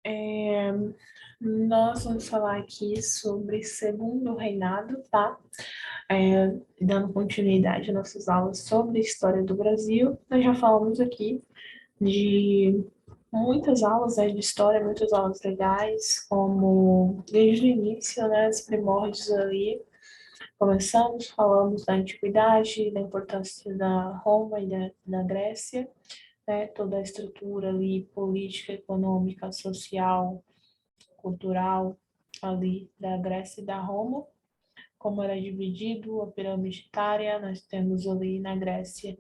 É, nós vamos falar aqui sobre segundo reinado, tá? Dando continuidade às nossas aulas sobre a história do Brasil. Nós já falamos aqui de muitas aulas, de história, muitas aulas legais, como desde o início, né, os primórdios ali. Começamos, falamos da antiguidade, da importância da Roma e da Grécia, né, toda a estrutura ali política, econômica, social, cultural ali da Grécia e da Roma, como era dividido a pirâmide etária. Nós temos ali na Grécia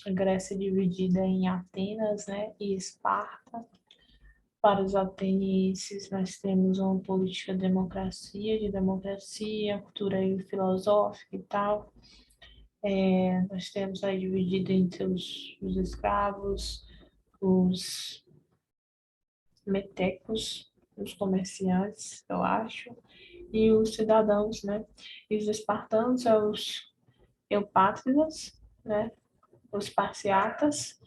a Grécia dividida em Atenas, né, e Esparta. Para os atenienses, nós temos uma política de democracia, cultura filosófica e tal. Nós temos aí dividido entre os escravos, os metecos, os comerciantes, eu acho, e os cidadãos, né? E os espartanos são os eupátridas, né? Os parciatas,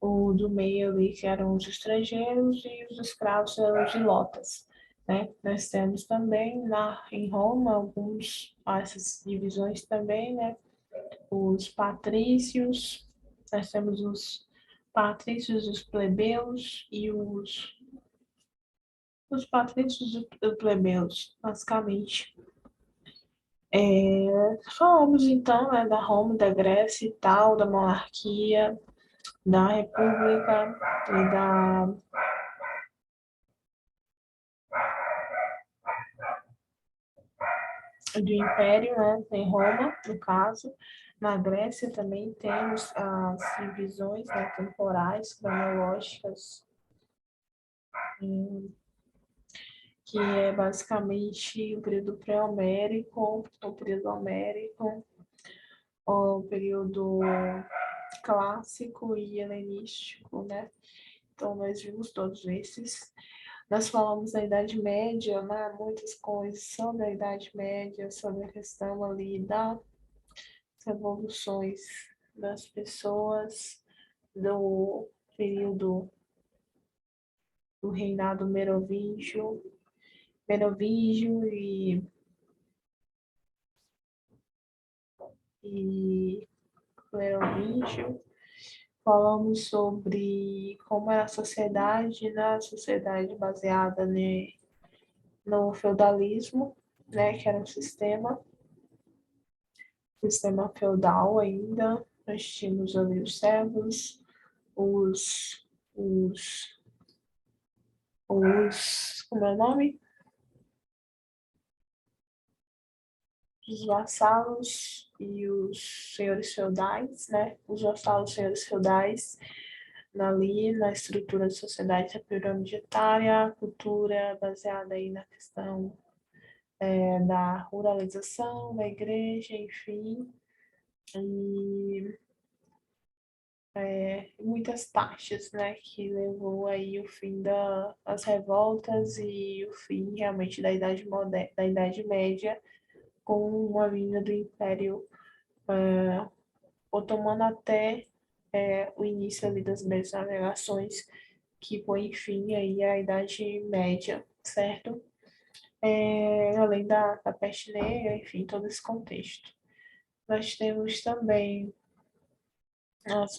o do meio ali, que eram os estrangeiros, e os escravos eram os ilotas, né? Nós temos também em Roma essas divisões também, né? Os patrícios, nós temos os patrícios, os plebeus e os patrícios e plebeus, basicamente. Falamos então, né, da Roma, da Grécia e tal, da monarquia, da república e do império, né, em Roma, no caso. Na Grécia também temos as divisões, né, temporais, cronológicas, que é basicamente o período pré-homérico, o período homérico, o período clássico e helenístico, né? Então, nós vimos todos esses. Nós falamos da Idade Média, né? Muitas coisas sobre a Idade Média, sobre a questão ali das revoluções das pessoas, do período do reinado merovingio e merovingio. Falamos sobre como era a sociedade, né? A sociedade baseada no feudalismo, né? Que era um sistema feudal ainda. Nós tínhamos ali os servos, os, os, como é o nome? Os vassalos e os senhores feudais, né? Os vassalos, senhores feudais, ali na estrutura da sociedade, a pirâmide etária, a cultura baseada aí na questão da ruralização, da igreja, enfim, e muitas taxas, né, que levou aí o fim das revoltas e o fim realmente da Idade Moderna, da Idade Média, com uma vinda do Império Otomano até o início ali das grandes navegações, que põe fim aí à Idade Média, certo? Além da peste negra, enfim, todo esse contexto. Nós temos também,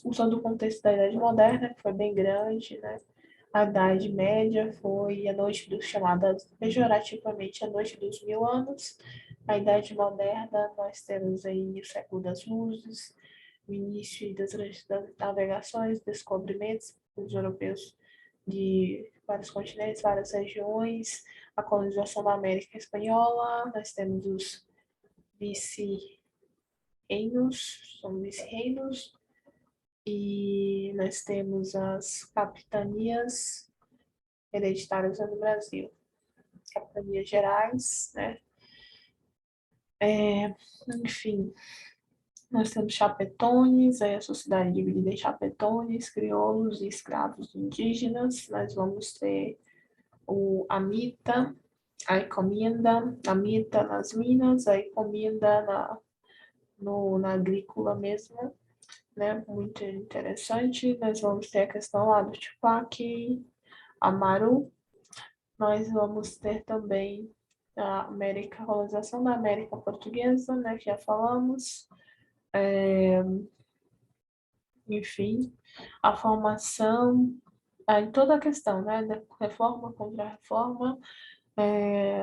usando o contexto da Idade Moderna, que foi bem grande, né? A Idade Média foi a noite dos chamadas pejorativamente a noite dos 1000 anos. A Idade Moderna, nós temos aí o século das luzes, o início das navegações, descobrimentos dos europeus de vários continentes, várias regiões, a colonização da América Espanhola. Nós temos os vice-reinos, são vice-reinos, e nós temos as capitanias hereditárias no Brasil, capitanias gerais, né? Enfim, nós temos chapetones, aí a sociedade dividida em chapetones, crioulos e escravos indígenas. Nós vamos ter a mita, a encomienda, a mita nas minas, a encomienda na agrícola mesmo, né? Muito interessante. Nós vamos ter a questão lá do Tupac, Amaru. Nós vamos ter também a colonização da América Portuguesa, né, que já falamos. Enfim, a formação, em toda a questão, né, da reforma contra a reforma,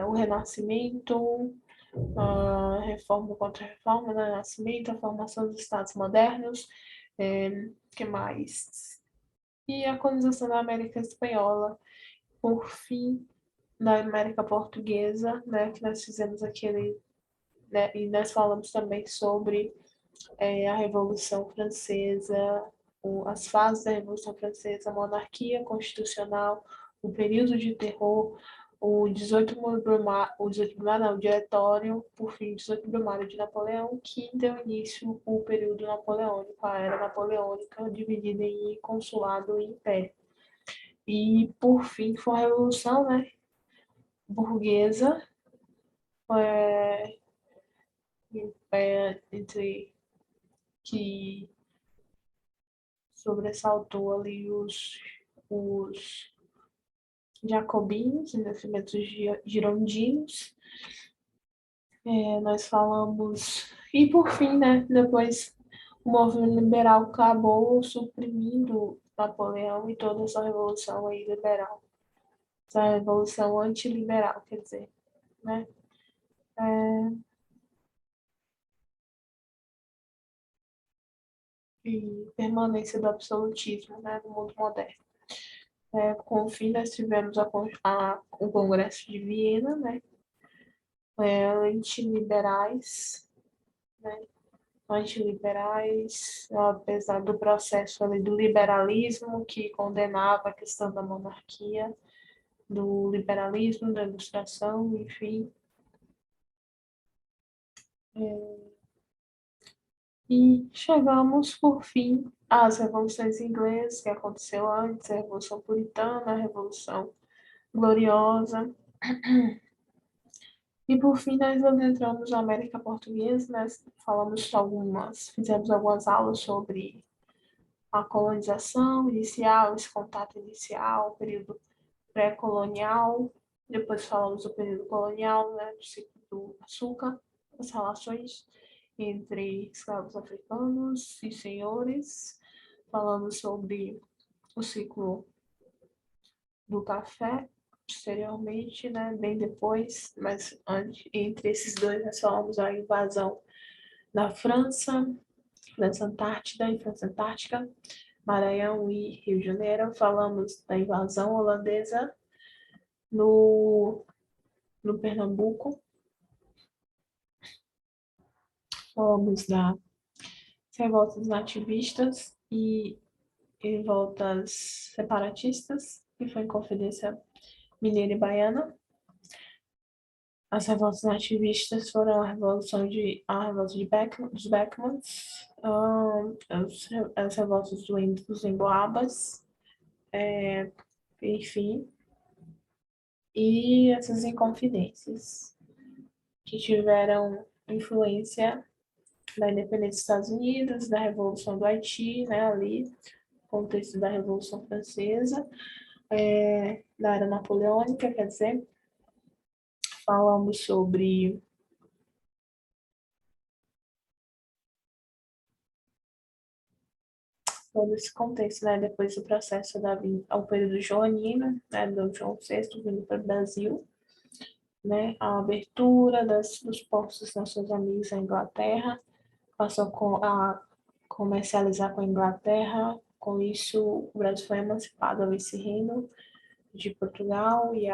o renascimento, a reforma contra a reforma, né, renascimento, a formação dos estados modernos, que mais? E a colonização da América Espanhola, por fim, da América Portuguesa, né, que nós fizemos aquele, né, e nós falamos também sobre a Revolução Francesa, as fases da Revolução Francesa, a monarquia constitucional, o período de terror, o 18 Brumário, não, o Diretório, por fim, 18 Brumário de Napoleão, que deu início ao período napoleônico, a era napoleônica, dividida em consulado e império. E, por fim, foi a Revolução, né, burguesa, é, entre que sobressaltou ali os jacobinos, os movimentos girondinos. Nós falamos, e por fim, né, depois o movimento liberal acabou suprimindo Napoleão e toda essa revolução aí liberal, essa revolução antiliberal, quer dizer, né? E permanência do absolutismo, né, no mundo moderno. Com o fim, nós tivemos o Congresso de Viena, né, antiliberais, né, antiliberais, apesar do processo ali do liberalismo, que condenava a questão da monarquia, do liberalismo, da ilustração, enfim. E chegamos, por fim, às revoluções inglesas, que aconteceu antes, a Revolução Puritana, a Revolução Gloriosa. E por fim, nós adentramos na América Portuguesa, nós fizemos algumas aulas sobre a colonização inicial, esse contato inicial, o período pré-colonial, depois falamos do período colonial, né, do ciclo do açúcar, as relações entre escravos africanos e senhores, falamos sobre o ciclo do café, posteriormente, né, bem depois, mas antes, entre esses dois nós falamos a invasão da França, França Antártida e França Antártica, Maranhão e Rio de Janeiro. Falamos da invasão holandesa no Pernambuco. Falamos das revoltas nativistas e revoltas separatistas, que foi em Conferência Mineira e Baiana. As revoltas nativistas foram a revolta dos Beckmans, as revoltas dos Emboabas, enfim, e essas inconfidências que tiveram influência da independência dos Estados Unidos, da Revolução do Haiti, né, ali, contexto da Revolução Francesa, da era napoleônica, quer dizer, falamos sobre todo esse contexto, né, depois do processo ao período joanino, né, do João VI vindo para o Brasil, né, a abertura dos postos dos nossos amigos na Inglaterra, passou a comercializar com a Inglaterra, com isso o Brasil foi emancipado ao vice-reino de Portugal e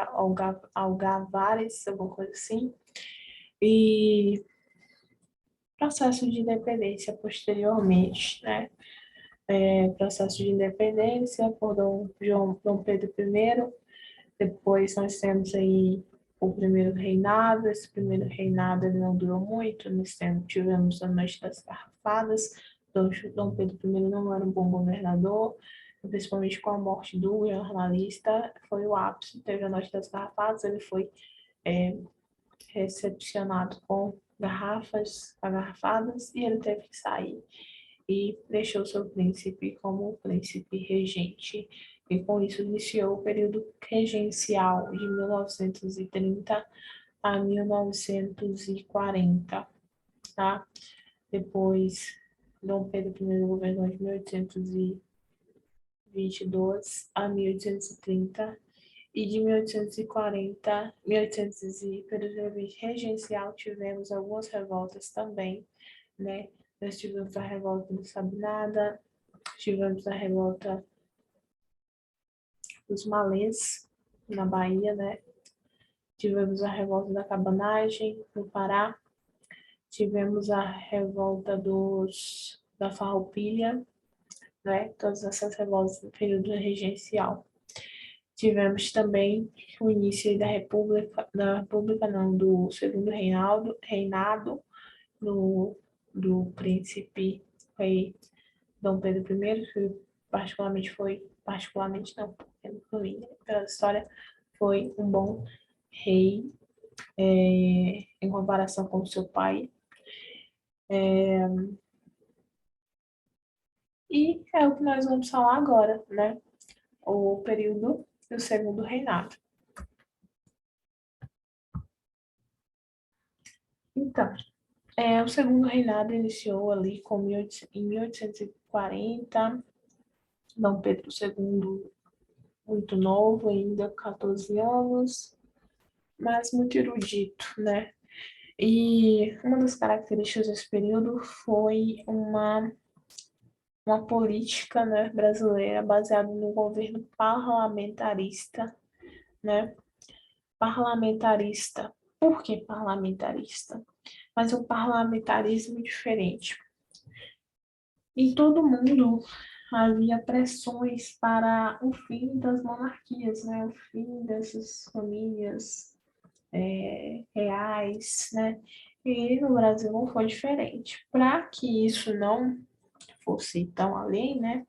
Algarvares, alguma coisa assim, e processo de independência posteriormente, né, processo de independência por Dom Pedro I. Depois nós temos aí o primeiro reinado. Esse primeiro reinado ele não durou muito. Nós tivemos a Noite das Garrafadas. Dom Pedro I não era um bom governador, principalmente com a morte do jornalista. Foi o ápice. Teve a Noite das Garrafadas. Ele foi recepcionado com garrafas agarrafadas e ele teve que sair e deixou seu príncipe como príncipe regente e com isso iniciou o período regencial de 1930 a 1940, tá? Depois, Dom Pedro I governou de 1822 a 1830 e de 1840, 1800 e período regencial tivemos algumas revoltas também, né? Nós tivemos a revolta do Sabinada, tivemos a revolta dos malês na Bahia, né? Tivemos a revolta da cabanagem no Pará, tivemos a revolta da Farroupilha, né? Todas essas revoltas no período regencial. Tivemos também o início da República não, do segundo reinado do príncipe rei Dom Pedro I, que particularmente não, porque não foi, né, pela história, foi um bom rei em comparação com seu pai. E é o que nós vamos falar agora, né? O período do segundo reinado. Então, o segundo reinado iniciou ali em 1840, Dom Pedro II, muito novo ainda, 14 anos, mas muito erudito, né? E uma das características desse período foi uma política, né, brasileira baseada no governo parlamentarista, né? Parlamentarista. Por que parlamentarista? Mas um parlamentarismo diferente. Em todo o mundo havia pressões para o fim das monarquias, né? O fim dessas famílias reais, né? E no Brasil não foi diferente. Para que isso não fosse tão além, né?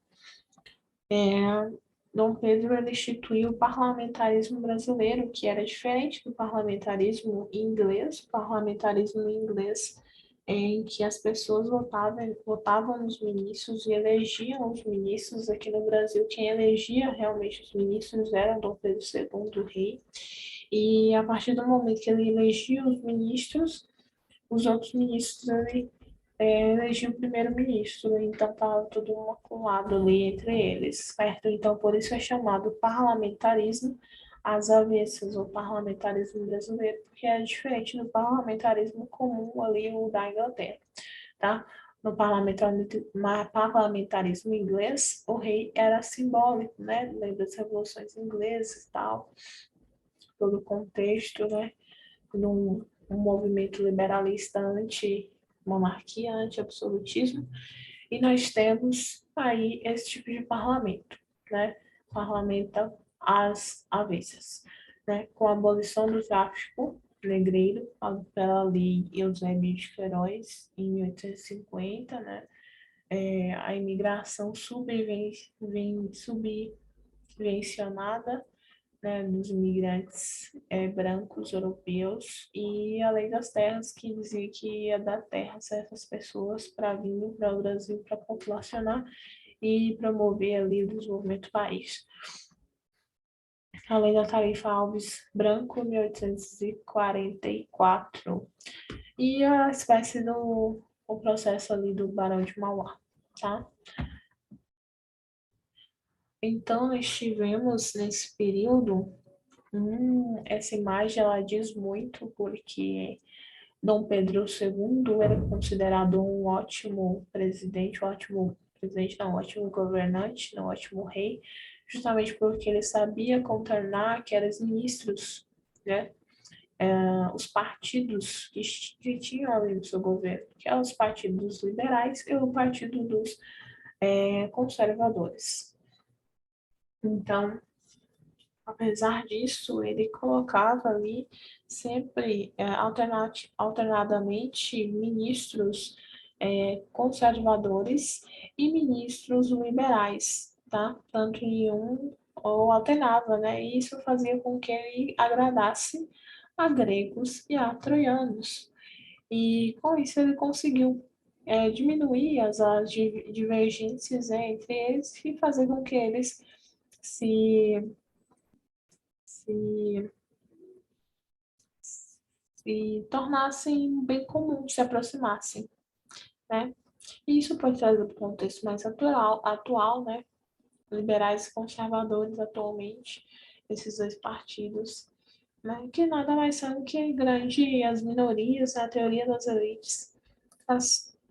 Dom Pedro ele instituiu o parlamentarismo brasileiro, que era diferente do parlamentarismo inglês. O parlamentarismo inglês em que as pessoas votavam nos ministros e elegiam os ministros. Aqui no Brasil, quem elegia realmente os ministros era Dom Pedro II, rei. E a partir do momento que ele elegia os ministros, os outros ministros ele elegia o primeiro-ministro, então estava tudo maculado ali entre eles, certo? Então, por isso é chamado parlamentarismo às avessas, ou parlamentarismo brasileiro, porque é diferente do parlamentarismo comum ali, o da Inglaterra, tá? No parlamentarismo inglês, o rei era simbólico, né? Lembra das revoluções inglesas e tal, todo o contexto, né? Num um movimento liberalista anti-monarquia, anti-absolutismo, e nós temos aí esse tipo de parlamento, né? Parlamento às avessas, né? Com a abolição do tráfico negreiro pela lei Eusébio de Queiroz, em 1850, né? A imigração subvencionada, né, dos imigrantes brancos europeus e a lei das terras que dizia que ia dar terra a certas pessoas para vir para o Brasil para populacionar e promover ali o desenvolvimento do país. A lei da tarifa Alves Branco, 1844. E a espécie do o processo ali do Barão de Mauá, tá? Então, nós tivemos nesse período essa imagem ela diz muito porque Dom Pedro II era considerado um ótimo presidente, não, ótimo governante, não, ótimo rei, justamente porque ele sabia contornar aqueles ministros, né? Os partidos que tinham ali no seu governo, que eram os partidos liberais e o partido dos conservadores. Então, apesar disso, ele colocava ali sempre alternadamente ministros conservadores e ministros liberais, tá? Tanto em um ou alternava, né? E isso fazia com que ele agradasse a gregos e a troianos. E com isso ele conseguiu diminuir as divergências entre eles e fazer com que eles se, se tornassem bem comum, se aproximassem, né? E isso pode trazer para o contexto mais atual, né? Liberais e conservadores atualmente, esses dois partidos, né? Que nada mais são que as minorias, a teoria das elites.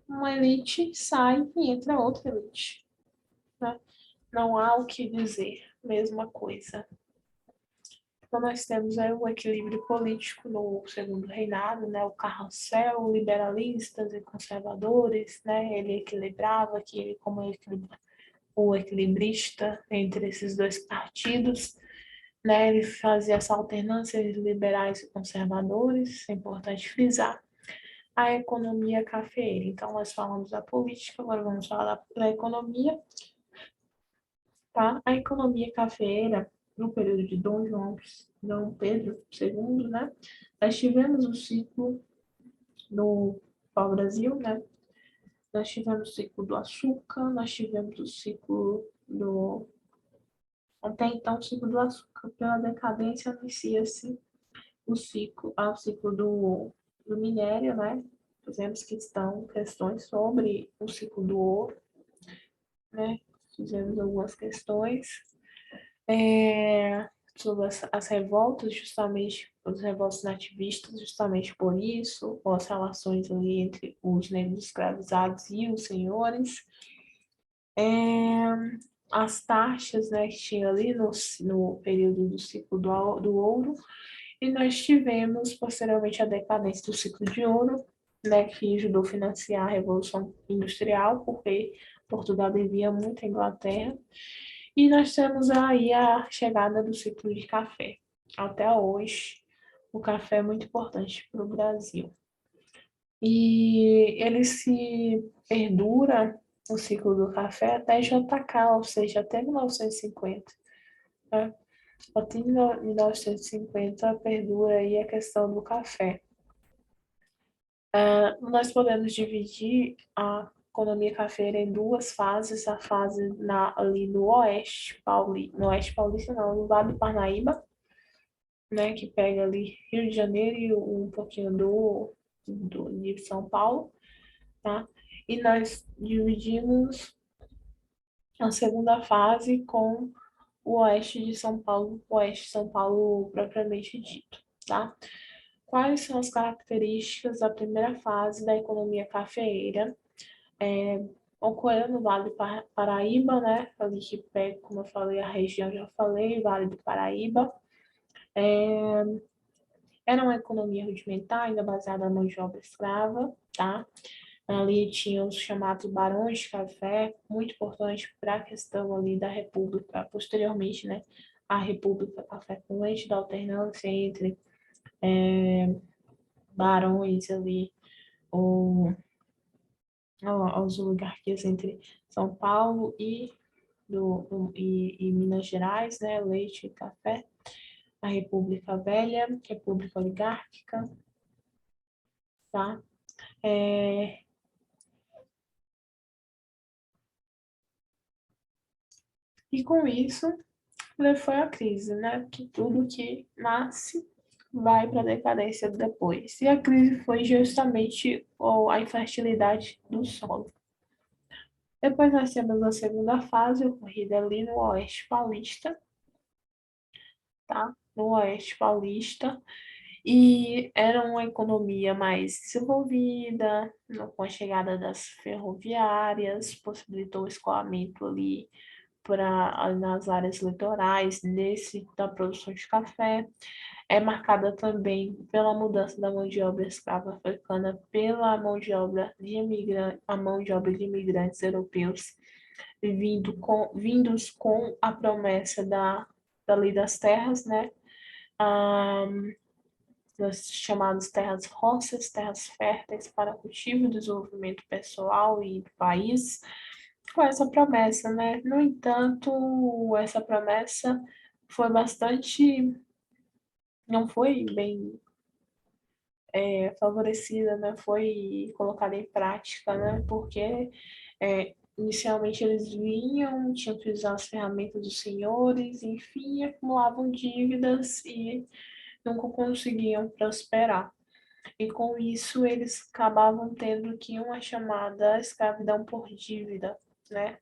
Uma elite sai e entra outra elite, né? Não há o que dizer, mesma coisa. Então, nós temos aí o equilíbrio político no segundo reinado, né? O carrossel, liberalistas e conservadores, né? Ele equilibrava, que ele, como o equilibrista entre esses dois partidos, né? Ele fazia essa alternância de liberais e conservadores, é importante frisar. A economia cafeeira. Então, nós falamos da política, agora vamos falar da economia, tá? A economia cafeeira, no período de Dom Pedro II, né? Nós tivemos o ciclo do pau-brasil, né? Nós tivemos o ciclo do açúcar, nós tivemos o ciclo do... Até então, o ciclo do açúcar. Pela decadência, inicia-se ao ciclo do minério, né? Fizemos questões sobre o ciclo do ouro, né? Fizemos algumas questões sobre as revoltas, justamente, os revoltos nativistas, justamente por isso, ou as relações ali entre os negros escravizados e os senhores. As taxas, né, que tinha ali no período do ciclo do ouro, e nós tivemos, posteriormente, a decadência do ciclo de ouro, né, que ajudou a financiar a Revolução Industrial, porque Portugal devia muito à Inglaterra. E nós temos aí a chegada do ciclo de café. Até hoje, o café é muito importante para o Brasil. E ele se perdura, o ciclo do café, até JK, ou seja, até 1950. Né? Até 1950 perdura aí a questão do café. Nós podemos dividir a economia cafeira em duas fases, a fase ali no oeste paulista não, no Vale do Parnaíba, né, que pega ali Rio de Janeiro e um pouquinho de São Paulo, tá? E nós dividimos a segunda fase com o oeste de São Paulo, o oeste de São Paulo propriamente dito, tá? Quais são as características da primeira fase da economia cafeeira? Ocorreu no Vale do Paraíba, né? Ali que pega, como eu falei, a região, já falei, Vale do Paraíba. Era uma economia rudimentar, ainda baseada na mão de obra escrava, tá? Ali tinha os chamados barões de café, muito importante para a questão ali da República, posteriormente, né? A República Café com Leite, da alternância entre barões ali, ou as oligarquias entre São Paulo e Minas Gerais, né? Leite e café. A República Velha, República Oligárquica, tá? E com isso, foi a crise, né? Que tudo que nasce vai para a decadência depois. E a crise foi justamente a infertilidade do solo. Depois nós temos a segunda fase, ocorrida ali no Oeste Paulista, tá? No Oeste Paulista. E era uma economia mais desenvolvida, com a chegada das ferroviárias, possibilitou o escoamento ali nas áreas litorais da produção de café. É marcada também pela mudança da mão de obra escrava africana pela a mão de obra de imigrantes europeus vindos com a promessa da lei das terras, né? Ah, das chamadas terras roças, terras férteis para cultivo e desenvolvimento pessoal e do país, com essa promessa, né? No entanto, essa promessa foi bastante, não foi bem favorecida, né? Foi colocada em prática, né? Porque Inicialmente eles vinham, tinham que usar as ferramentas dos senhores, enfim, acumulavam dívidas e nunca conseguiam prosperar. E com isso eles acabavam tendo que uma chamada escravidão por dívida, né,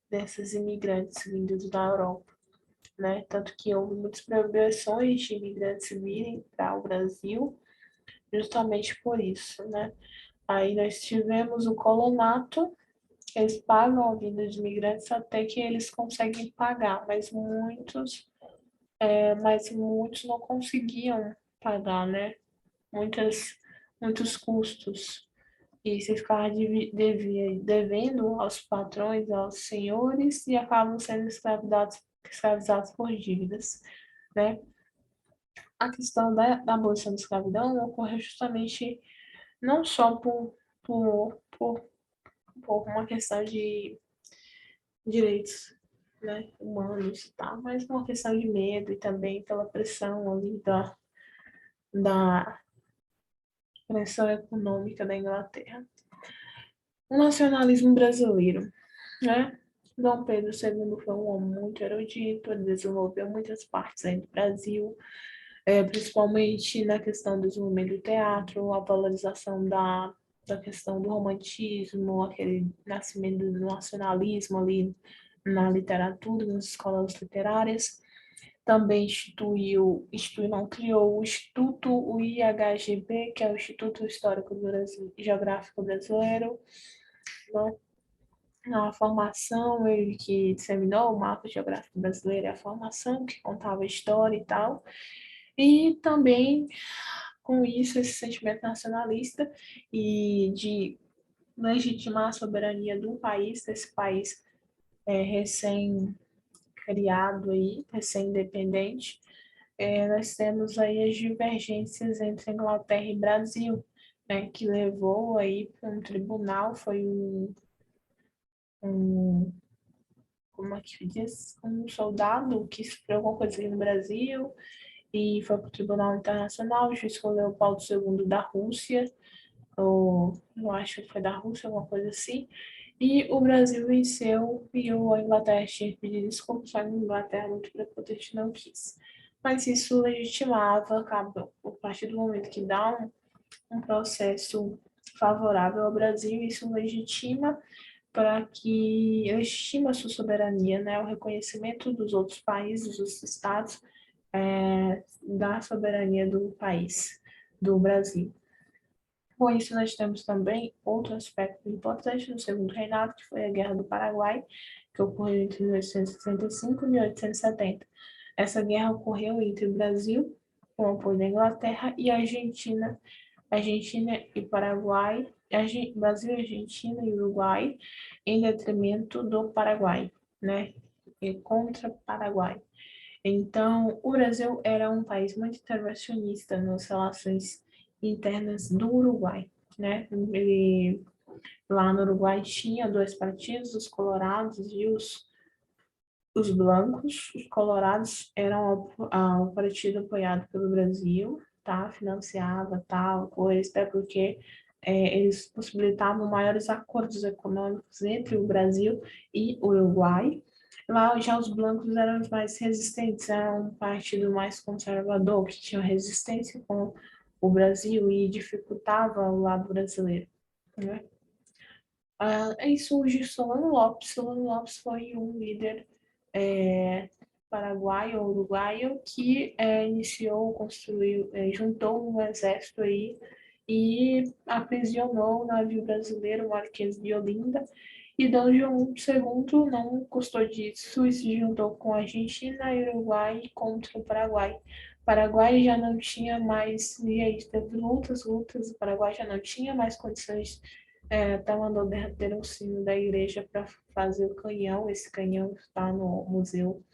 desses imigrantes vindos da Europa, né? Tanto que houve muitas proibições de imigrantes virem para o Brasil, justamente por isso, né? Aí nós tivemos o colonato, que eles pagam a vinda de imigrantes até que eles conseguem pagar, mas muitos não conseguiam pagar, né? Muitos custos. E você ficava devendo aos patrões, aos senhores, e acabam sendo escravizados por dívidas, né? A questão da abolição da escravidão ocorreu justamente não só por, por uma questão de direitos, né, humanos, tá? Mas uma questão de medo e também pela pressão ali da pressão econômica da Inglaterra. O nacionalismo brasileiro, né? Dom Pedro II foi um homem muito erudito, ele desenvolveu muitas partes aí do Brasil, principalmente na questão do desenvolvimento do teatro, a valorização da questão do romantismo, aquele nascimento do nacionalismo ali na literatura, nas escolas literárias. Também não, criou o Instituto, o IHGB, que é o Instituto Histórico Geográfico Brasileiro, né? A formação, ele que disseminou o mapa geográfico brasileiro, a formação que contava a história e tal. E também, com isso, esse sentimento nacionalista e de legitimar a soberania do país, desse país recém-criado aí, recém-independente, nós temos aí as divergências entre Inglaterra e Brasil, né, que levou aí para um tribunal, foi um como é que diz, um soldado que sofreu alguma coisa aqui no Brasil e foi para o Tribunal Internacional, o juiz foi Leopoldo II da Rússia, ou eu acho que foi da Rússia, alguma coisa assim, e o Brasil venceu e a Inglaterra tinha que pedir desculpas, só que a Inglaterra muito prepotente não quis. Mas isso legitimava, acabou, a partir do momento que dá um processo favorável ao Brasil, isso legitima para que legitima a sua soberania, né, o reconhecimento dos outros países, dos estados, da soberania do país, do Brasil. Com isso, nós temos também outro aspecto importante no segundo reinado, que foi a Guerra do Paraguai, que ocorreu entre 1865 e 1870. Essa guerra ocorreu entre o Brasil, com o apoio da Inglaterra, e a Argentina e Paraguai, Brasil, Argentina e Uruguai, em detrimento do Paraguai, né? E contra o Paraguai. Então, o Brasil era um país muito intervencionista nas relações internas do Uruguai, né? Lá no Uruguai tinha dois partidos, os colorados e os blancos. Os colorados eram o partido apoiado pelo Brasil, tá? Financiava tal coisa, até porque eles possibilitavam maiores acordos econômicos entre o Brasil e o Uruguai. Lá já os blancos eram os mais resistentes, era um partido mais conservador, que tinha resistência com o Brasil e dificultava o lado brasileiro, né? Aí surge Solano Lopes. Solano Lopes foi um líder paraguaio ou uruguaio que juntou um exército aí e aprisionou o navio brasileiro, o Marquês de Olinda, e Dom João II não gostou disso e se juntou com a Argentina e Uruguai contra o Paraguai. O Paraguai já não tinha mais, e aí teve lutas, o Paraguai já não tinha mais condições, até mandou derreter o sino da igreja para fazer o canhão. Esse canhão está no museu,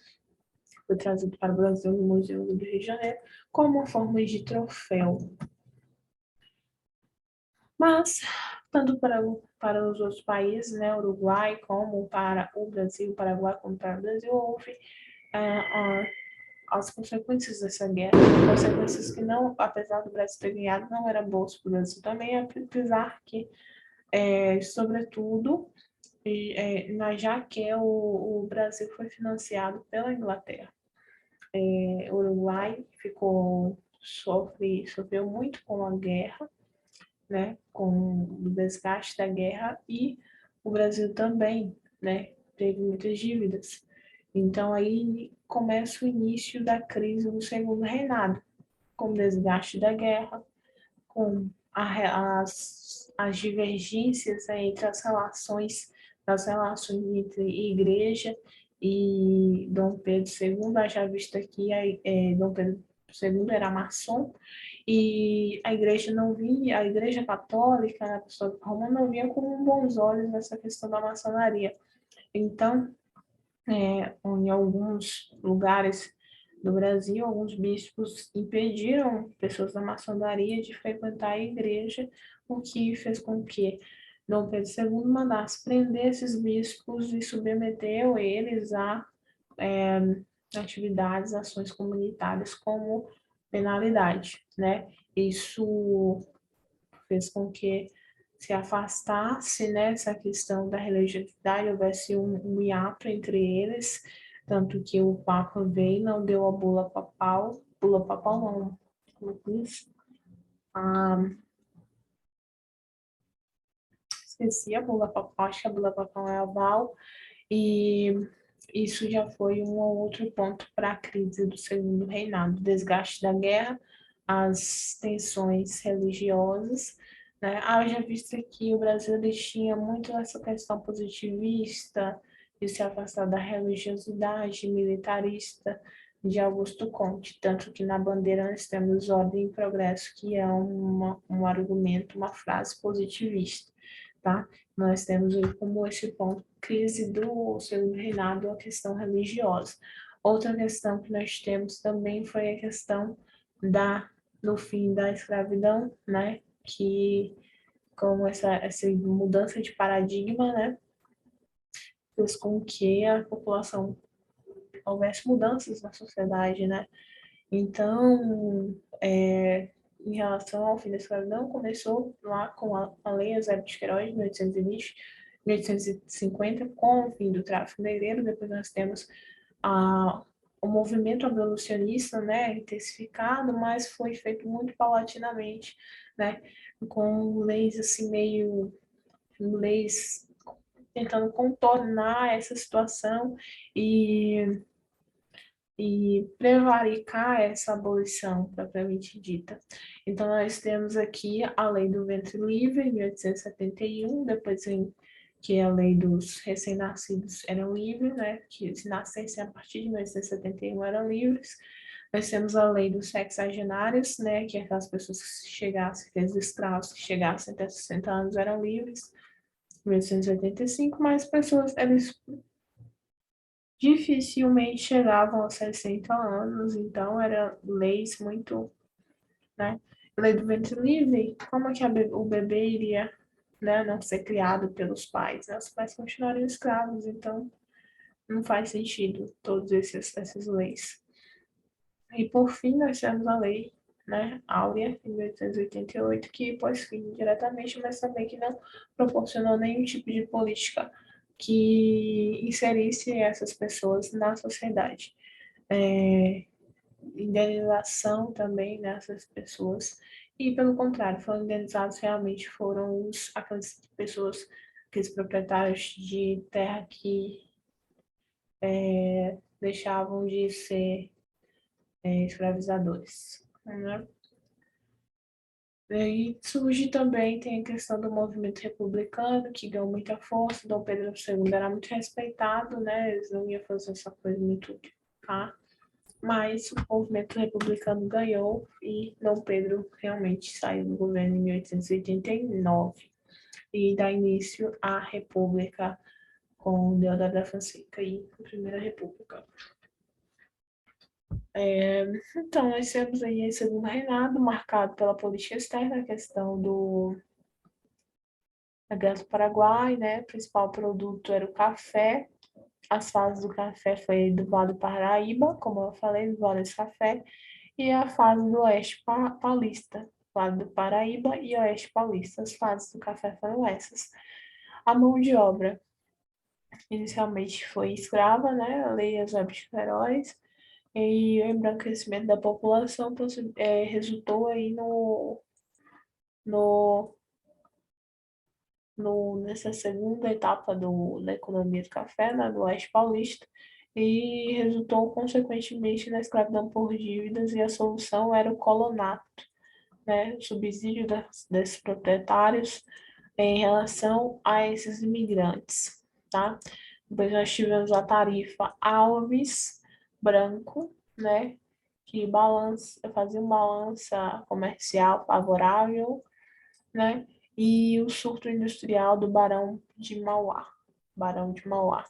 foi trazido para o Brasil no Museu do Rio de Janeiro, como forma de troféu. Mas, tanto para os outros países, né, Uruguai, como para o Brasil, Paraguai, como para o Brasil, houve as consequências dessa guerra, consequências que não, apesar do Brasil ter ganhado, não eram boas para o Brasil também, apesar que, sobretudo, já que o Brasil foi financiado pela Inglaterra. O Uruguai sofreu muito com a guerra, né, com o desgaste da guerra, e o Brasil também, né, teve muitas dívidas. Então aí começa o início da crise do segundo reinado, com o desgaste da guerra, com as divergências, né, entre as relações entre igreja e Dom Pedro II, já visto que Dom Pedro II era maçom, e a igreja não via, a igreja católica, né, a Apostólica Romana não via com bons olhos essa questão da maçonaria. Então, em alguns lugares do Brasil, alguns bispos impediram pessoas da maçonaria de frequentar a igreja, o que fez com que Dom Pedro II mandasse prender esses bispos e submeteu eles a atividades, ações comunitárias como penalidade, né? Isso fez com que se afastasse, né, essa questão da religiosidade, houvesse um hiato entre eles, tanto que o Papa veio e não deu a bula papal não, como diz? Ah, esqueci a bula papal, acho que a bula papal é aval, e isso já foi um ou outro ponto para a crise do segundo reinado, o desgaste da guerra, as tensões religiosas, né? Já visto que o Brasil ele tinha muito essa questão positivista de se afastar da religiosidade militarista de Augusto Conte, tanto que na bandeira nós temos ordem e progresso, que é um argumento, uma frase positivista, tá? Nós temos como esse ponto crise do segundo reinado, a questão religiosa. Outra questão que nós temos também foi a questão do fim da escravidão, né? Que com essa mudança de paradigma, né? Fez com que a população houvesse mudanças na sociedade, né? Então, em relação ao fim da escravidão, começou lá com a Lei Eusébio de Queiroz, de 1820, 1850, com o fim do tráfico negreiro. Depois nós temos a, o movimento abolicionista, né, intensificado, mas foi feito muito paulatinamente, né, com leis assim leis tentando contornar essa situação e prevaricar essa abolição propriamente dita. Então, nós temos aqui a Lei do Ventre Livre, em 1871, depois vem que a Lei dos Recém-Nascidos eram livres, né, que se nascessem a partir de 1871 eram livres. Nós temos a Lei dos Sexagenários, né, que aquelas pessoas que chegassem, aqueles escravos que chegassem até 60 anos eram livres, 1885, mas pessoas, eles dificilmente chegavam aos 60 anos, então eram leis muito, né? Lei do ventre livre, como é que o bebê iria, né, não ser criado pelos pais, né? Os pais continuariam escravos, então não faz sentido todas essas leis. E por fim, nós temos a lei, né, Áurea, em 1888, que pôs fim diretamente, mas também que não proporcionou nenhum tipo de política que inserisse essas pessoas na sociedade. Indenização também nessas pessoas, e pelo contrário, foram indenizados realmente foram aquelas pessoas, aqueles proprietários de terra que deixavam de ser escravizadores, né? E surge também, tem a questão do movimento republicano, que ganhou muita força. Dom Pedro II era muito respeitado, né? Eles não iam fazer essa coisa muito, tá? Mas o movimento republicano ganhou e Dom Pedro realmente saiu do governo em 1889 e dá início à República com Deodoro da Fonseca e a Primeira República. Então, nós temos aí esse segundo reinado marcado pela política externa, a questão da Guerra do Paraguai, né? O principal produto era o café. As fases do café foi do Vale do Paraíba, como eu falei, do Vale do Café, e a fase do Oeste Paulista, Vale do Paraíba e Oeste Paulista. As fases do café foram essas. A mão de obra. inicialmente foi escrava, né? A Lei Eusébio de Queiroz, e o embranquecimento da população resultou aí no, nessa segunda etapa da economia do café, né, do Oeste Paulista, e resultou, consequentemente, na escravidão por dívidas, e a solução era o colonato, né, o subsídio desses proprietários em relação a esses imigrantes, tá? Depois nós tivemos a tarifa Alves Branco, né, que fazia uma balança comercial favorável, né, e o surto industrial do Barão de Mauá. Barão de Mauá.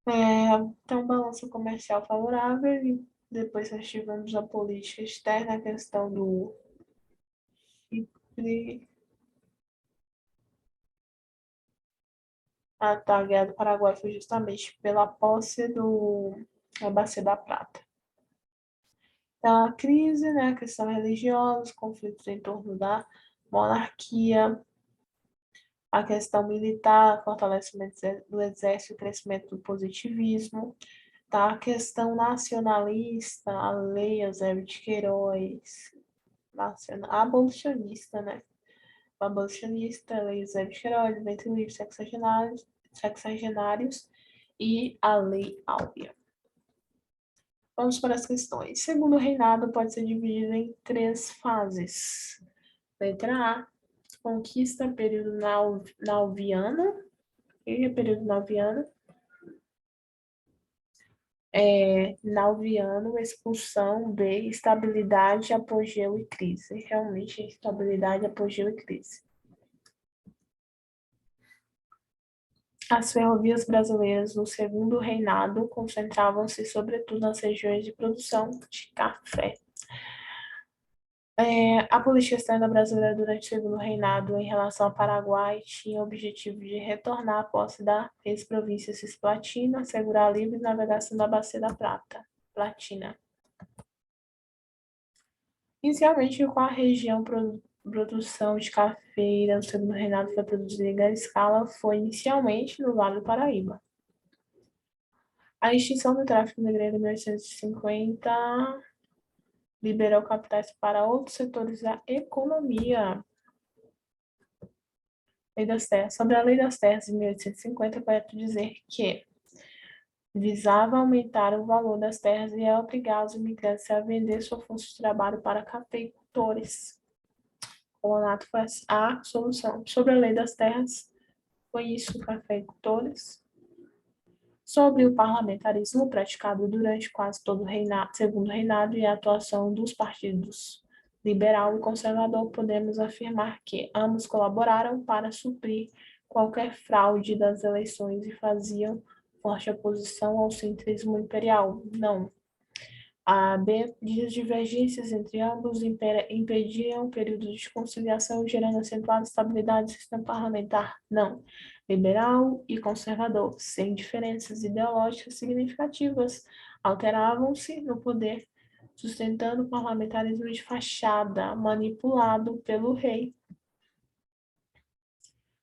Então, balança comercial favorável, e depois nós tivemos a política externa, a questão do Chipre, a Guerra do Paraguai foi justamente pela posse da Bacia da Prata. Então, a crise, né, a questão religiosa, os conflitos em torno da monarquia, a questão militar, fortalecimento do exército, o crescimento do positivismo, tá? A questão nacionalista, a lei Eusébio de Queiroz, abolicionista, né? O abolicionista, a lei Eusébio de Queiroz, ventre livre sexagenários e a lei Áurea. Vamos para as questões. Segundo o reinado pode ser dividido em 3 fases. Letra A, conquista, período nauviano. O que é período nauviano? Nauviano, expulsão. B, estabilidade, apogeu e crise. Realmente, estabilidade, apogeu e crise. As ferrovias brasileiras no segundo reinado concentravam-se sobretudo nas regiões de produção de café. A política externa brasileira durante o segundo reinado em relação ao Paraguai tinha o objetivo de retornar a posse da ex-província cisplatina, assegurar a livre navegação da Bacia da Prata, Platina. Inicialmente, com a região produção de cafeira no segundo reinado foi produzida em grande escala, foi inicialmente no Vale do Paraíba. A extinção do tráfico negreiro em 1850 liberou capitais para outros setores da economia. Lei das Terras. Sobre a Lei das Terras de 1850, correto dizer que visava aumentar o valor das terras e a obrigar os imigrantes a vender sua força de trabalho para cafeicultores. O colonato foi a solução. Sobre a Lei das Terras, foi isso, cafeicultores. Sobre o parlamentarismo praticado durante quase todo o segundo reinado e a atuação dos partidos liberal e conservador, podemos afirmar que ambos colaboraram para suprir qualquer fraude das eleições e faziam forte oposição ao centrismo imperial. Não. A B, as divergências entre ambos impediam períodos de conciliação, gerando acentuada estabilidade do sistema parlamentar. Não. Liberal e conservador, sem diferenças ideológicas significativas, alteravam-se no poder, sustentando o parlamentarismo de fachada, manipulado pelo rei.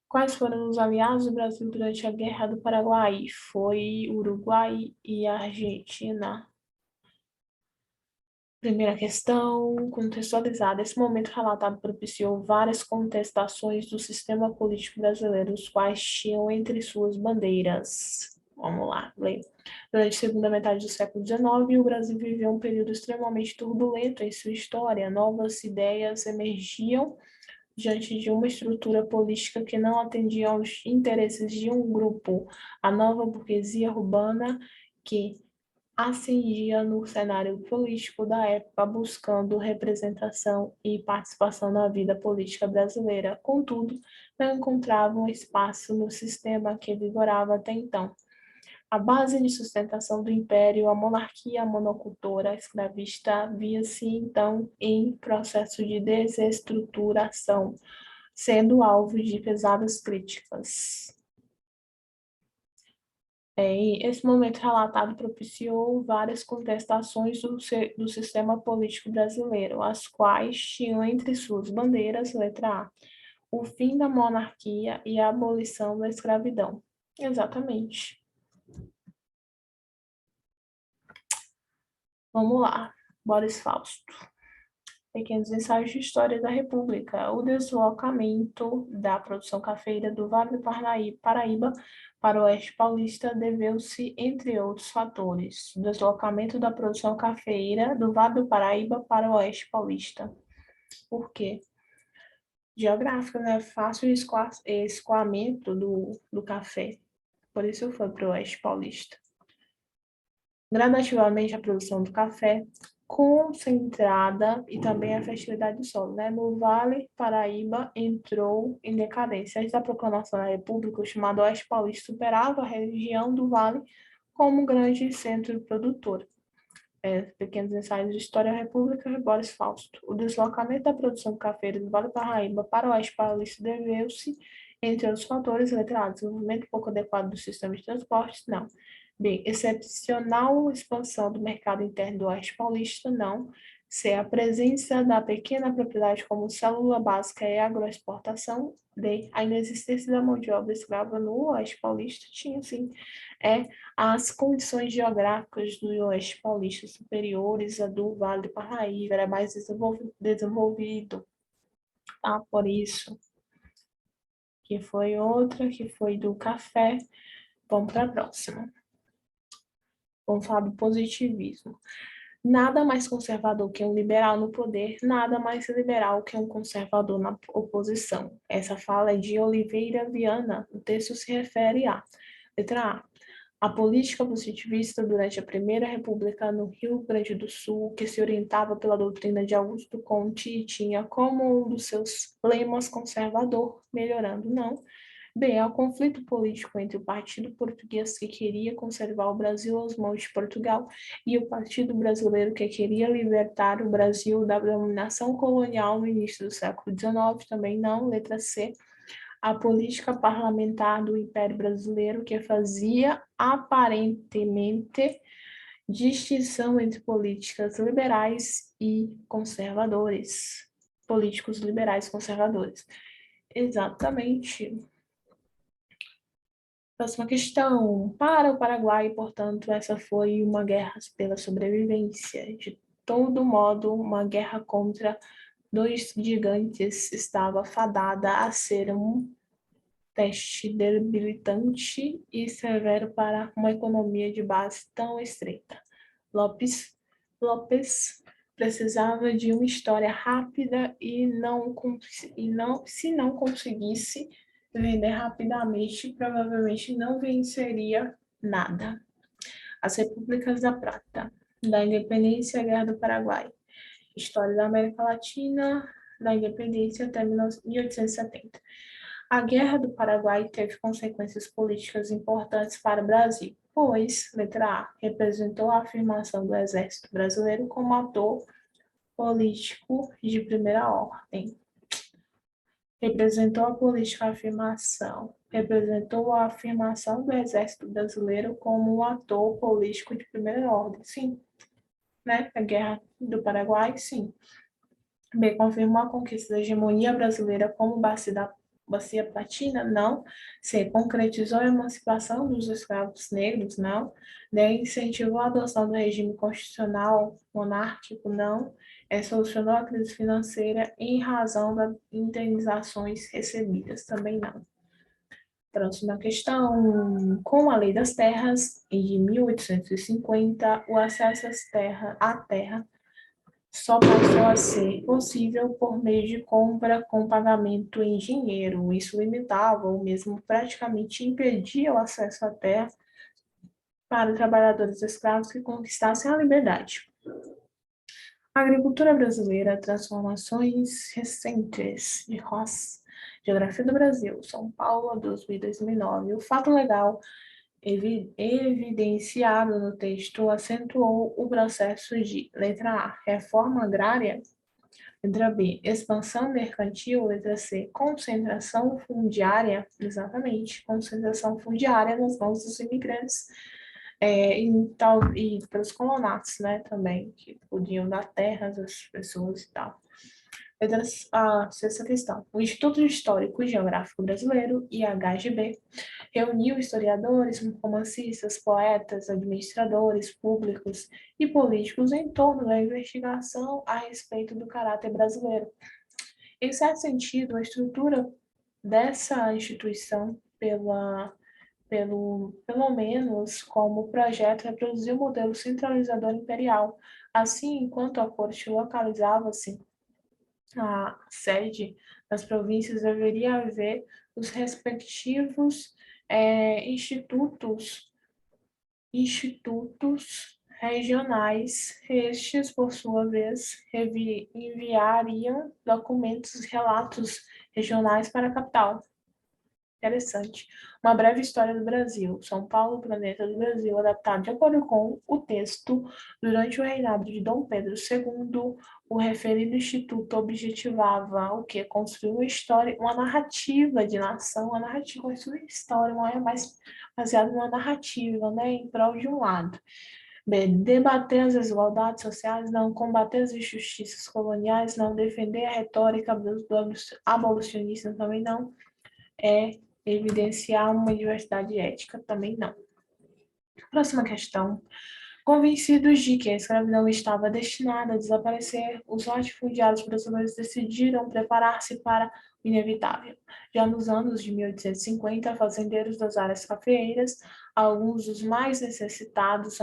Quais foram os aliados do Brasil durante a Guerra do Paraguai? Foi Uruguai e Argentina. Primeira questão, contextualizada. Esse momento relatado propiciou várias contestações do sistema político brasileiro, os quais tinham entre suas bandeiras. Vamos lá, ler. Durante a segunda metade do século XIX, o Brasil viveu um período extremamente turbulento em sua história. Novas ideias emergiam diante de uma estrutura política que não atendia aos interesses de um grupo, a nova burguesia urbana que ascendia no cenário político da época, buscando representação e participação na vida política brasileira. Contudo, não encontravam espaço no sistema que vigorava até então. A base de sustentação do império, a monarquia monocultora escravista, via-se então em processo de desestruturação, sendo alvo de pesadas críticas. Esse momento relatado propiciou várias contestações do sistema político brasileiro, as quais tinham entre suas bandeiras, letra A, o fim da monarquia e a abolição da escravidão. Exatamente. Vamos lá. Boris Fausto. Pequenos ensaios de história da República. O deslocamento da produção cafeira do Vale do Paraíba para o Oeste Paulista deveu-se, entre outros fatores, o deslocamento da produção cafeira do Vale do Paraíba para o Oeste Paulista. Por quê? Geográfico, né? Fácil escoamento do café. Por isso foi para o Oeste Paulista. Gradativamente a produção do café concentrada e também a fertilidade do solo, né? No Vale Paraíba entrou em decadência. Antes da proclamação da República, o chamado Oeste Paulista superava a região do Vale como grande centro produtor. Pequenos ensaios de História da República de Boris Fausto. O deslocamento da produção cafeira do Vale Paraíba para o Oeste Paulista deveu-se, entre outros fatores, letra A, desenvolvimento pouco adequado do sistema de transportes, não. B, excepcional expansão do mercado interno do Oeste Paulista, não. C, a presença da pequena propriedade como célula básica e agroexportação. D, a inexistência da mão de obra escrava no Oeste Paulista, tinha sim. As condições geográficas do Oeste Paulista superiores à do Vale do Paraíba, era mais desenvolvido. Por isso, que foi outra, que foi do café. Vamos para a próxima. Vamos falar do positivismo. Nada mais conservador que um liberal no poder, nada mais liberal que um conservador na oposição. Essa fala é de Oliveira Viana. O texto se refere a letra A política positivista durante a Primeira República no Rio Grande do Sul, que se orientava pela doutrina de Augusto Conte e tinha como um dos seus lemas conservador, melhorando não. B, ao conflito político entre o Partido Português, que queria conservar o Brasil aos mãos de Portugal, e o Partido Brasileiro, que queria libertar o Brasil da dominação colonial no início do século XIX, também não. Letra C, a política parlamentar do Império Brasileiro, que fazia aparentemente distinção entre políticas liberais e conservadores. Políticos liberais conservadores. Exatamente. Próxima questão. Para o Paraguai, portanto, essa foi uma guerra pela sobrevivência. De todo modo, uma guerra contra dois gigantes estava fadada a ser um teste debilitante e severo para uma economia de base tão estreita. Lopes precisava de uma história rápida se não conseguisse vender rapidamente, provavelmente não venceria nada. As Repúblicas da Prata, da Independência e a Guerra do Paraguai. História da América Latina, da Independência até 1870. A Guerra do Paraguai teve consequências políticas importantes para o Brasil, pois, letra A, representou a afirmação do Exército Brasileiro como ator político de primeira ordem. Representou a afirmação do Exército Brasileiro como um ator político de primeira ordem, sim. Né? A Guerra do Paraguai, sim. B, confirmou a conquista da hegemonia brasileira como bacia platina? Não. C, concretizou a emancipação dos escravos negros? Não. D, incentivou a adoção do regime constitucional monárquico? Não. Solucionou a crise financeira em razão das indenizações recebidas? Também não. Próxima questão. Com a Lei das Terras, de 1850, o acesso à terra só passou a ser possível por meio de compra com pagamento em dinheiro. Isso limitava ou mesmo praticamente impedia o acesso à terra para trabalhadores escravos que conquistassem a liberdade. A agricultura brasileira, transformações recentes de Ross, Geografia do Brasil, São Paulo, 2009. O fato legal evidenciado no texto acentuou o processo de, letra A, reforma agrária, letra B, expansão mercantil, letra C, concentração fundiária, exatamente, concentração fundiária nas mãos dos imigrantes, e pelos colonatos, né, também, que podiam dar terras às pessoas e tal. A sexta questão. O Instituto Histórico e Geográfico Brasileiro, IHGB, reuniu historiadores, romancistas, poetas, administradores públicos e políticos em torno da investigação a respeito do caráter brasileiro. Em certo sentido, a estrutura dessa instituição, pelo menos como projeto, reproduziu o modelo centralizador imperial. Assim, enquanto a corte localizava-se a sede das províncias, deveria haver os respectivos institutos regionais. Estes, por sua vez, enviariam documentos e relatos regionais para a capital. Interessante. Uma breve história do Brasil. São Paulo, planeta do Brasil, adaptado de acordo com o texto. Durante o reinado de Dom Pedro II, o referido instituto objetivava o quê? Construir uma história, uma narrativa de nação, uma narrativa, construir uma história, uma é mais baseada numa narrativa, né, em prol de um lado. B. Debater as desigualdades sociais, não combater as injustiças coloniais, não defender a retórica dos abolicionistas, também não. Evidenciar uma diversidade ética, também não. Próxima questão. Convencidos de que a escravidão estava destinada a desaparecer, os latifundiários brasileiros decidiram preparar-se para o inevitável. Já nos anos de 1850, fazendeiros das áreas cafeeiras, alguns dos mais necessitados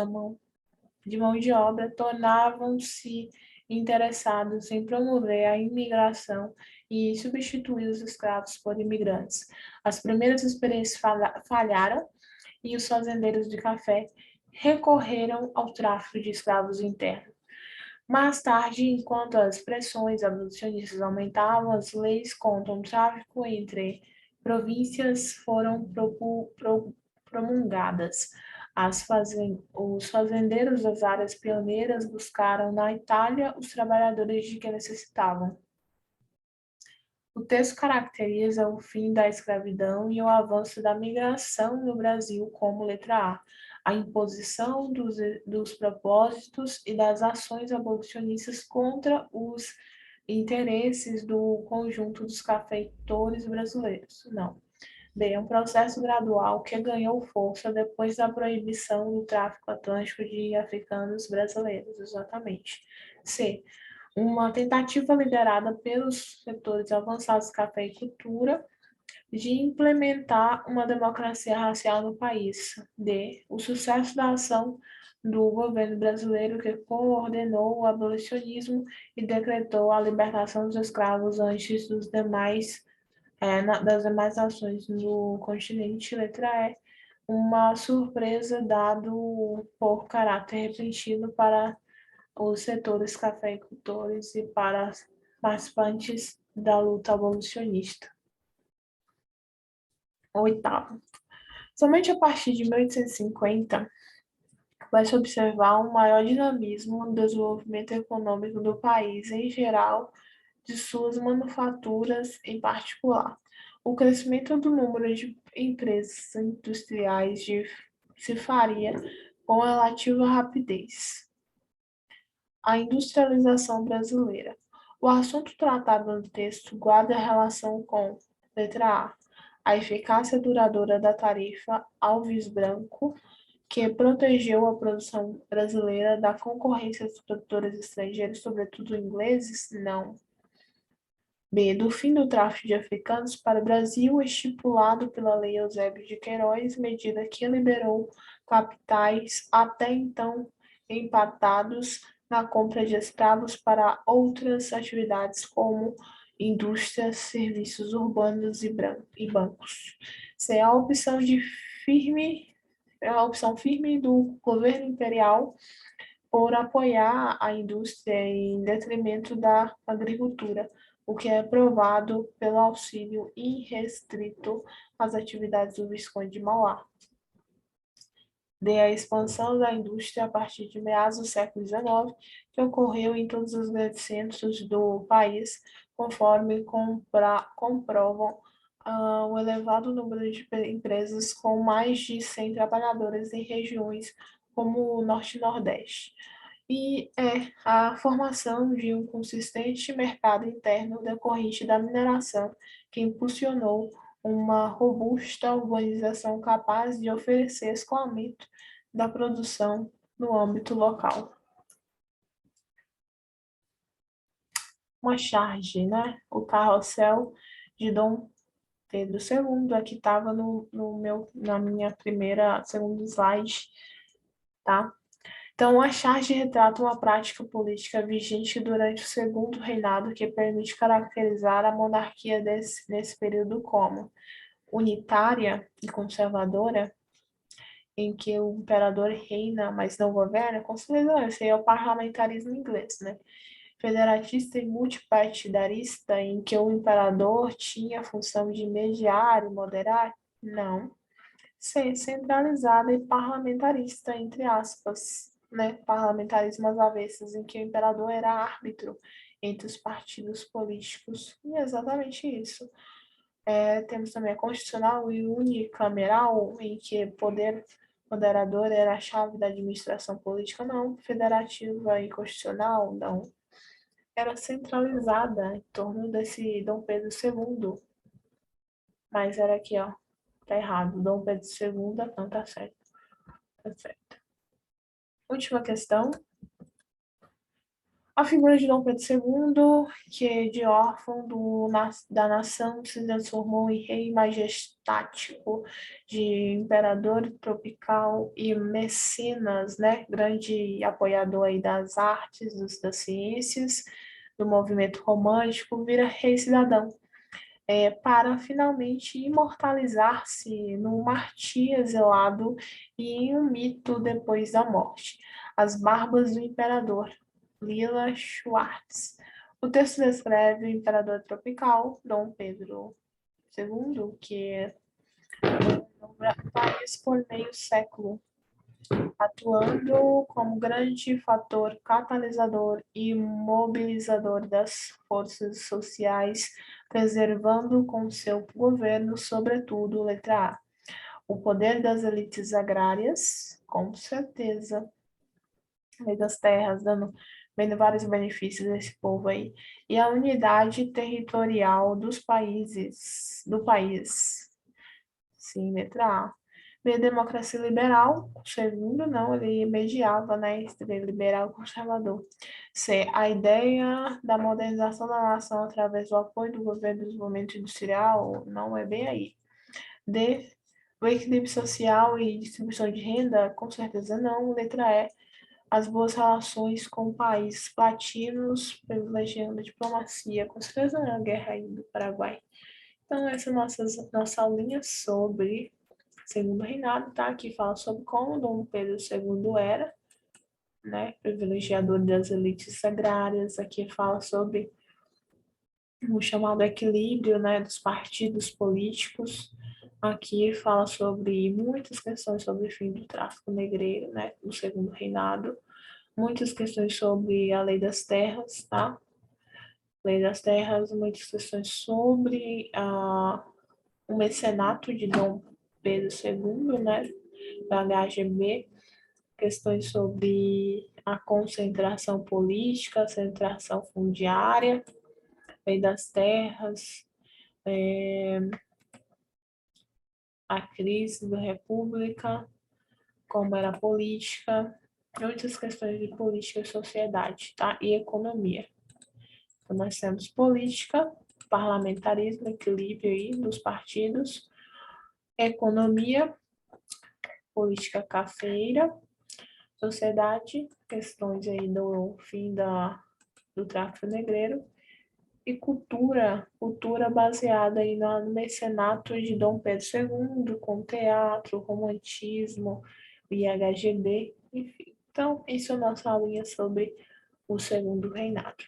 de mão de obra, tornavam-se interessados em promover a imigração e substituir os escravos por imigrantes. As primeiras experiências falharam e os fazendeiros de café recorreram ao tráfico de escravos interno. Mais tarde, enquanto as pressões abolicionistas aumentavam, as leis contra o tráfico entre províncias foram promulgadas. Os fazendeiros das áreas pioneiras buscaram na Itália os trabalhadores de que necessitavam. O texto caracteriza o fim da escravidão e o avanço da migração no Brasil como letra A imposição dos propósitos e das ações abolicionistas contra os interesses do conjunto dos cafeicultores brasileiros. Não. B. Um processo gradual que ganhou força depois da proibição do tráfico atlântico de africanos brasileiros. Exatamente. C. Uma tentativa liderada pelos setores avançados de cafeicultura de implementar uma democracia racial no país. D. O sucesso da ação do governo brasileiro que coordenou o abolicionismo e decretou a libertação dos escravos antes dos demais das demais nações no continente. Letra E. Uma surpresa dado por caráter repentino para os setores cafeicultores e para participantes da luta abolicionista. Oitavo. Somente a partir de 1850 vai-se observar um maior dinamismo no desenvolvimento econômico do país em geral, de suas manufaturas em particular. O crescimento do número de empresas industriais se faria com relativa rapidez. A industrialização brasileira. O assunto tratado no texto guarda relação com, letra A eficácia duradoura da tarifa Alves Branco, que protegeu a produção brasileira da concorrência dos produtores estrangeiros, sobretudo ingleses? Não. B. Do fim do tráfico de africanos para o Brasil, estipulado pela Lei Eusébio de Queiroz, medida que liberou capitais até então empatados na compra de escravos para outras atividades como indústrias, serviços urbanos e bancos. C. A opção firme do governo imperial por apoiar a indústria em detrimento da agricultura, o que é provado pelo auxílio irrestrito às atividades do Visconde de Mauá. D. A expansão da indústria a partir de meados do século XIX, que ocorreu em todos os grandes centros do país, conforme comprovam o elevado número de empresas com mais de 100 trabalhadores em regiões como o Norte e Nordeste. e é a formação de um consistente mercado interno decorrente da mineração, que impulsionou uma robusta urbanização capaz de oferecer escoamento da produção no âmbito local. Uma charge, né? O carrossel de Dom Pedro II, aqui estava na minha segundo slide, tá? Então, a charge retrata uma prática política vigente durante o segundo reinado que permite caracterizar a monarquia nesse período como unitária e conservadora, em que o imperador reina, mas não governa, consolidou. Esse aí é o parlamentarismo inglês, né? Federatista e multipartidarista, em que o imperador tinha a função de mediar e moderar? Não. Ser centralizada e parlamentarista, entre aspas, né? Parlamentarismo às avessas, em que o imperador era árbitro entre os partidos políticos. E é exatamente isso. Temos também a constitucional e unicameral, em que poder moderador era a chave da administração política, não. Federativa e constitucional, não. Era centralizada em torno desse Dom Pedro II. Mas era aqui, ó. Tá errado. Dom Pedro II, não tá certo. Tá certo. Última questão. A figura de Dom Pedro II, que de órfão da nação se transformou em rei majestático, de imperador tropical e mecenas, né? Grande apoiador aí das artes, das ciências, do movimento romântico, vira rei cidadão, para finalmente imortalizar-se num martim exilado e em um mito depois da morte. As Barbas do Imperador, Lila Schwartz. O texto descreve o imperador tropical, Dom Pedro II, que no país por meio século, atuando como grande fator catalisador e mobilizador das forças sociais, preservando com seu governo, sobretudo, letra A, o poder das elites agrárias, com certeza, lei das terras, vendo vários benefícios desse povo aí, e a unidade territorial do país, sim, letra A. B, democracia liberal, segundo não, ele mediava, né, entre liberal e conservador. C, a ideia da modernização da nação através do apoio do governo do desenvolvimento industrial, não é bem aí. D, o equilíbrio social e distribuição de renda, com certeza não. Letra E, as boas relações com países latinos, privilegiando a diplomacia, com certeza não, a guerra aí do Paraguai. Então, essa é nossa aulinha sobre segundo reinado, tá? Aqui fala sobre como Dom Pedro II era, né? Privilegiador das elites agrárias. Aqui fala sobre o chamado equilíbrio, né? Dos partidos políticos. Aqui fala sobre muitas questões sobre o fim do tráfico negreiro, né? No segundo reinado. Muitas questões sobre a lei das terras, tá? Lei das terras, muitas questões sobre o mecenato de Dom Pedro II, né? Da HGB, questões sobre a concentração política, a concentração fundiária, lei das terras, a crise da República, como era a política, muitas questões de política e sociedade, tá? E economia. Então, nós temos política, parlamentarismo, equilíbrio aí dos partidos, economia, política cafeira, sociedade, questões aí do fim do tráfico negreiro, e cultura baseada aí no mecenato de Dom Pedro II, com teatro, romantismo, o IHGB, enfim. Então, isso é a nossa aulinha sobre o segundo reinado.